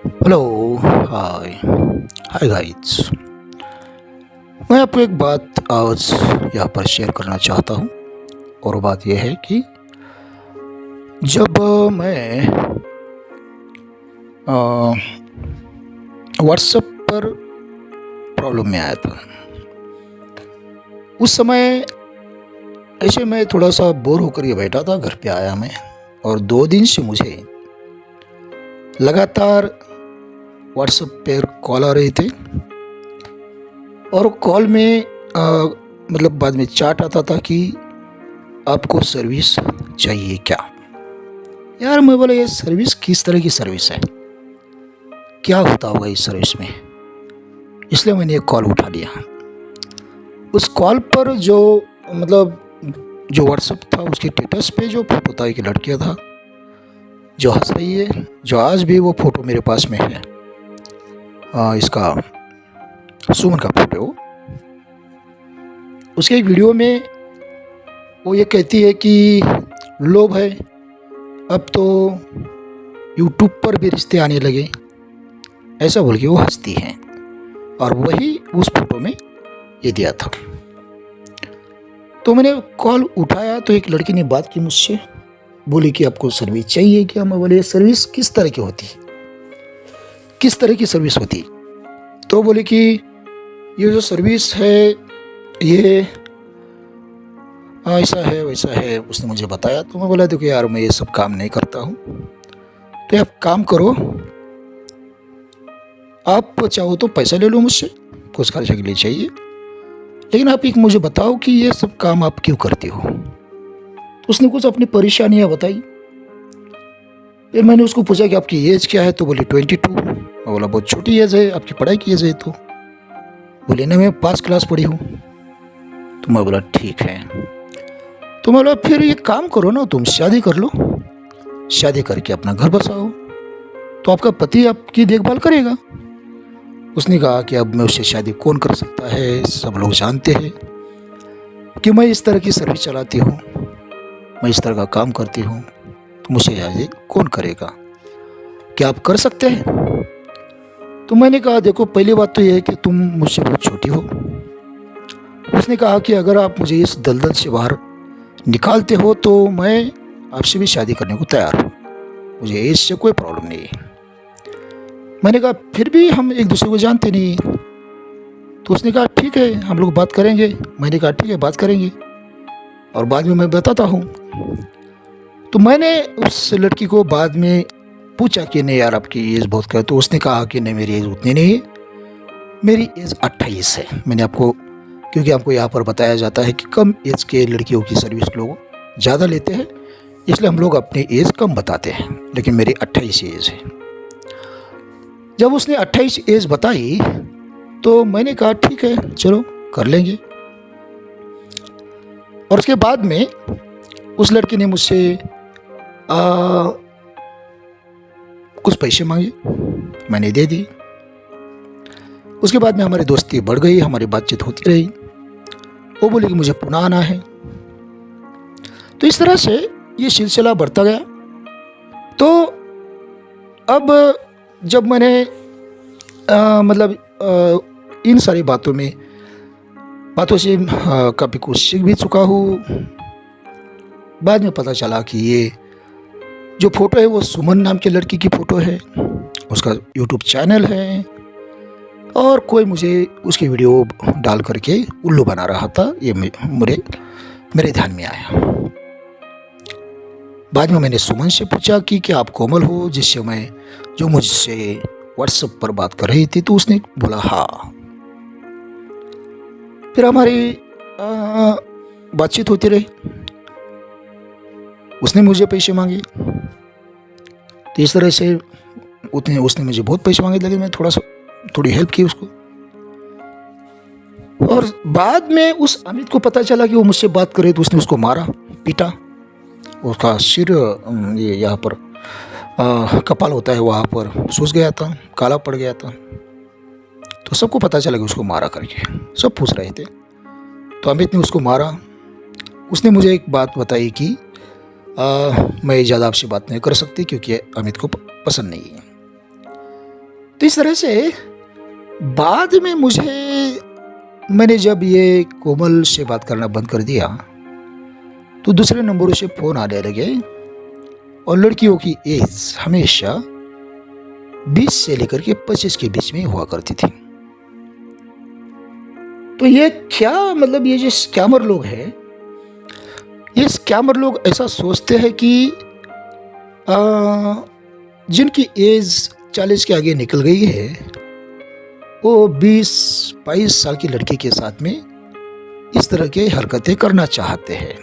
Hello. हाय। Hi guys. मैं आपको एक बात आज यहाँ पर शेयर करना चाहता हूँ। और वो बात यह है कि जब मैं व्हाट्सएप पर प्रॉब्लम में आया था, उस समय ऐसे मैं थोड़ा सा बोर होकर ये बैठा था। घर पे आया मैं, और 2 दिन से मुझे लगातार व्हाट्सएप पर कॉल आ रहे थे। और कॉल में मतलब बाद में चार्ट आता था कि आपको सर्विस चाहिए क्या। यार मैं बोला, ये सर्विस किस तरह की सर्विस है, क्या होता होगा इस सर्विस में। इसलिए मैंने एक कॉल उठा लिया। उस कॉल पर जो जो व्हाट्सएप था, उसके स्टेटस पे जो फोटो था, एक लड़कियाँ था जो हंस रही है, जो आज भी वो फोटो मेरे पास में है। इसका सुमन का फोटो। उसके एक वीडियो में वो ये कहती है कि लो भाई, अब तो यूट्यूब पर भी रिश्ते आने लगे, ऐसा बोल के वो हंसती हैं। और वही उस फोटो में ये दिया था। तो मैंने कॉल उठाया तो एक लड़की ने बात की मुझसे, बोली कि आपको सर्विस चाहिए क्या। मैं बोले, सर्विस किस तरह की होती, किस तरह की सर्विस होती। तो बोले कि ये जो सर्विस है ये ऐसा है वैसा है, उसने मुझे बताया। तो मैं बोला, देखो यार, मैं ये सब काम नहीं करता हूँ, तो आप काम करो, आप चाहो तो पैसा ले लो मुझसे, कुछ खर्चे के लिए चाहिए, लेकिन आप एक मुझे बताओ कि ये सब काम आप क्यों करते हो। तो उसने कुछ अपनी परेशानियाँ बताई। फिर मैंने उसको पूछा कि आपकी एज क्या है। तो बोली 22। मैं बोला, बहुत छोटी एज है, आपकी पढ़ाई की एज है। तो बोले, ना मैं 5 क्लास पढ़ी हूँ। तो मैं बोला, ठीक है। तो मैं बोला, फिर ये काम करो ना, तुम शादी कर लो, शादी करके अपना घर बसाओ, तो आपका पति आपकी देखभाल करेगा। उसने कहा कि अब मैं उससे शादी कौन कर सकता है, सब लोग जानते हैं कि मैं इस तरह की सर्विस चलाती हूँ, मैं इस तरह का काम करती हूँ, तो मुझसे शादी कौन करेगा, क्या आप कर सकते हैं। तो मैंने कहा, देखो पहली बात तो यह है कि तुम मुझसे बहुत छोटी हो। उसने कहा कि अगर आप मुझे इस दलदल से बाहर निकालते हो तो मैं आपसे भी शादी करने को तैयार हूँ, मुझे एज से कोई प्रॉब्लम नहीं है। मैंने कहा, फिर भी हम एक दूसरे को जानते नहीं। तो उसने कहा, ठीक है, हम लोग बात करेंगे। मैंने कहा, ठीक है, बात करेंगे, और बाद में मैं बताता हूँ। तो मैंने उस लड़की को बाद में पूछा कि नहीं यार, आपकी एज बहुत क्या है। तो उसने कहा कि नहीं, मेरी एज उतनी नहीं है, मेरी एज 28 है। मैंने आपको, क्योंकि आपको यहाँ पर बताया जाता है कि कम एज के लड़कियों की सर्विस लोग ज़्यादा लेते हैं, इसलिए हम लोग अपनी एज कम बताते हैं, लेकिन मेरी 28 एज है। जब उसने 28 एज बताई तो मैंने कहा, ठीक है, चलो कर लेंगे। और उसके बाद में उस लड़की ने मुझसे कुछ पैसे मांगे, मैंने दे दी। उसके बाद में हमारी दोस्ती बढ़ गई, हमारी बातचीत होती रही। वो बोली कि मुझे पुणे आना है। तो इस तरह से ये सिलसिला बढ़ता गया। तो अब जब मैंने इन सारी बातों से काफ़ी कुछ सीख भी चुका हूँ। बाद में पता चला कि ये जो फ़ोटो है वो सुमन नाम की लड़की की फ़ोटो है, उसका यूट्यूब चैनल है, और कोई मुझे उसकी वीडियो डाल करके उल्लू बना रहा था। ये मेरे ध्यान में आया। बाद में मैंने सुमन से पूछा कि क्या आप कोमल हो, जो मुझसे व्हाट्सएप पर बात कर रही थी। तो उसने बोला हाँ। फिर हमारी बातचीत होती रही। उसने मुझे पैसे मांगे, तो इस तरह से उसने मुझे बहुत पैसे मांगे, लेकिन मैं थोड़ी हेल्प की उसको। और बाद में उस अमित को पता चला कि वो मुझसे बात करे, तो उसने उसको मारा, पीटा। उसका सिर, ये यहाँ पर कपाल होता है, वहाँ पर सूज गया था, काला पड़ गया था। तो सबको पता चला कि उसको मारा करके, सब पूछ रहे थे। तो अमित ने उसको मारा। उसने मुझे एक बात बताई कि मैं ज़्यादा आपसे बात नहीं कर सकती, क्योंकि अमित को पसंद नहीं है। तो इस तरह से बाद में मैंने जब ये कोमल से बात करना बंद कर दिया तो दूसरे नंबरों से फ़ोन आने लगे और लड़कियों की एज हमेशा 20 से लेकर के 25 के बीच में हुआ करती थी। तो ये क्या मतलब, ये जो स्कैमर लोग हैं, ये स्कैमर लोग ऐसा सोचते हैं कि जिनकी एज 40 के आगे निकल गई है वो 20-22 साल की लड़की के साथ में इस तरह की हरकतें करना चाहते हैं।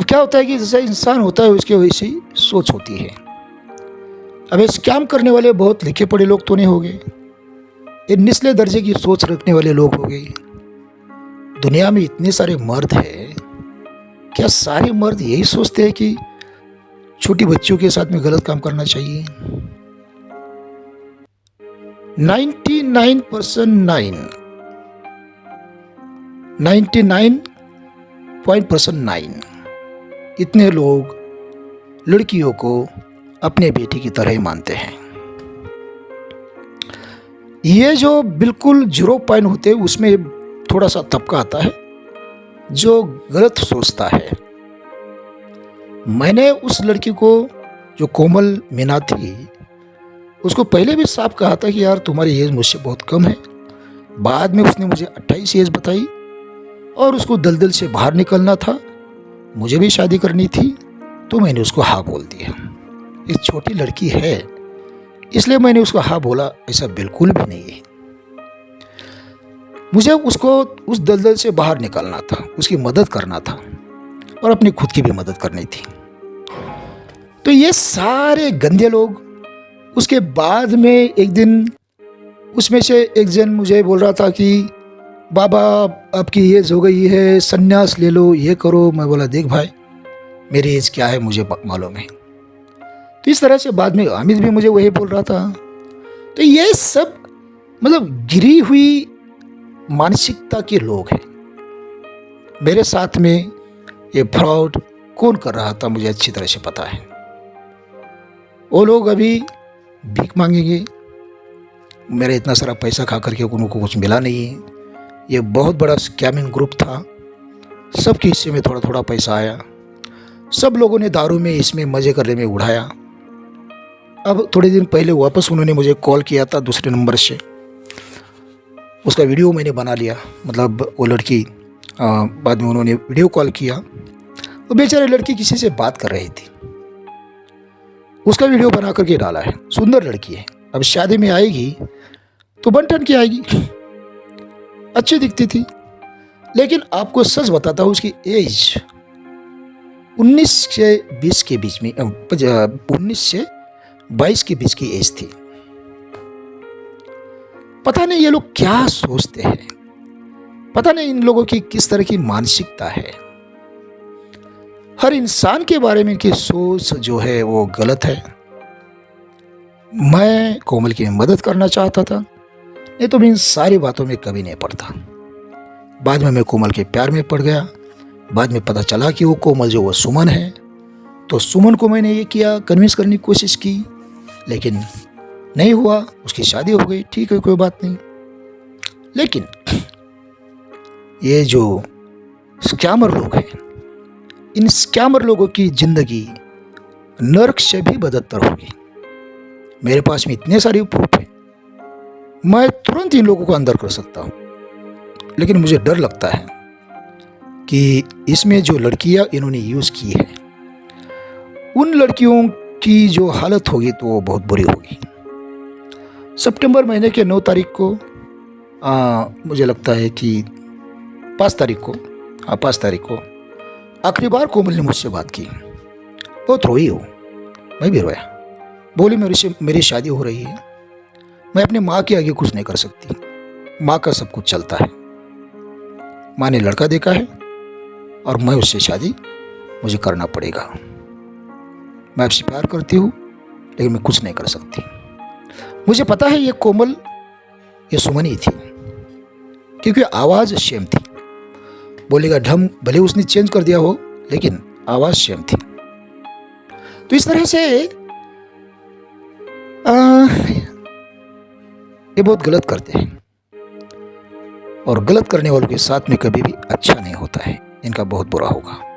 क्या होता है कि जैसा इंसान होता है उसके वैसी सोच होती है। अब स्कैम करने वाले बहुत लिखे पढ़े लोग तो नहीं हो गए, ये निचले दर्जे की सोच रखने वाले लोग हो गए। दुनिया में इतने सारे मर्द हैं, क्या सारे मर्द यही सोचते हैं कि छोटी बच्चियों के साथ में गलत काम करना चाहिए? 99.9 इतने लोग लड़कियों को अपने बेटी की तरह ही मानते हैं। ये जो बिल्कुल 0 पॉइंट होते हैं उसमें थोड़ा सा तबका आता है जो गलत सोचता है। मैंने उस लड़की को, जो कोमल मीना थी, उसको पहले भी साफ कहा था कि यार तुम्हारी एज मुझसे बहुत कम है। बाद में उसने मुझे 28 एज बताई और उसको दलदल से बाहर निकलना था, मुझे भी शादी करनी थी, तो मैंने उसको हाँ बोल दिया। एक छोटी लड़की है इसलिए मैंने उसको हाँ बोला, ऐसा बिल्कुल भी नहीं है। मुझे उसको उस दलदल से बाहर निकालना था, उसकी मदद करना था और अपनी खुद की भी मदद करनी थी। तो ये सारे गंदे लोग, उसके बाद में एक दिन उसमें से एक जन मुझे बोल रहा था कि बाबा आपकी एज हो गई है, संन्यास ले लो, ये करो। मैं बोला देख भाई, मेरी एज क्या है मुझे मालूम है। तो इस तरह से बाद में हामिद भी मुझे वही बोल रहा था। तो ये सब मतलब गिरी हुई मानसिकता के लोग हैं। मेरे साथ में ये फ्रॉड कौन कर रहा था मुझे अच्छी तरह से पता है। वो लोग अभी भीख मांगेंगे, मेरा इतना सारा पैसा खा करके उनको कुछ मिला नहीं है। ये बहुत बड़ा स्कैमिंग ग्रुप था, सबके हिस्से में थोड़ा थोड़ा पैसा आया, सब लोगों ने दारू में इसमें मज़े करने में उड़ाया। अब थोड़े दिन पहले वापस उन्होंने मुझे कॉल किया था दूसरे नंबर से, उसका वीडियो मैंने बना लिया। मतलब वो लड़की बाद में उन्होंने वीडियो कॉल किया, वो बेचारे लड़की किसी से बात कर रही थी, उसका वीडियो बना करके डाला है। सुंदर लड़की है, अब शादी में आएगी तो बन-ठन के आएगी, अच्छी दिखती थी। लेकिन आपको सच बताता हूँ, उसकी एज 19 से 20 के बीच में, 19 से 22 के बीच की एज थी। पता नहीं ये लोग क्या सोचते हैं, पता नहीं इन लोगों की किस तरह की मानसिकता है। हर इंसान के बारे में की सोच जो है वो गलत है। मैं कोमल की मदद करना चाहता था, नहीं तो मैं इन सारी बातों में कभी नहीं पड़ता। बाद में मैं कोमल के प्यार में पड़ गया। बाद में पता चला कि वो कोमल जो वो सुमन है, तो सुमन को मैंने ये किया, कन्विंस करने की कोशिश की, लेकिन नहीं हुआ, उसकी शादी हो गई, ठीक है कोई बात नहीं। लेकिन ये जो स्कैमर लोग हैं, इन स्कैमर लोगों की ज़िंदगी नर्क से भी बदतर होगी। मेरे पास में इतने सारे प्रूफ हैं, मैं तुरंत इन लोगों को अंदर कर सकता हूँ। लेकिन मुझे डर लगता है कि इसमें जो लड़कियाँ इन्होंने यूज़ की है, उन लड़कियों की जो हालत होगी तो वो बहुत बुरी होगी। सितंबर महीने के 9 तारीख को मुझे लगता है कि 5 तारीख को आखिरी बार कोमल ने मुझसे बात की। बहुत रोई हो, मैं भी रोया। बोली मेरी शादी हो रही है, मैं अपने माँ के आगे कुछ नहीं कर सकती, माँ का सब कुछ चलता है। माँ ने लड़का देखा है और मैं उससे शादी मुझे करना पड़ेगा। मैं आपसे प्यार करती हूँ लेकिन मैं कुछ नहीं कर सकती। मुझे पता है ये कोमल, ये सुमन ही थी, क्योंकि आवाज़ सेम थी। बोलेगा ढंग भले उसने चेंज कर दिया हो, लेकिन आवाज़ सेम थी। तो इस तरह से ये बहुत गलत करते हैं और गलत करने वालों के साथ में कभी भी अच्छा नहीं होता है। इनका बहुत बुरा होगा।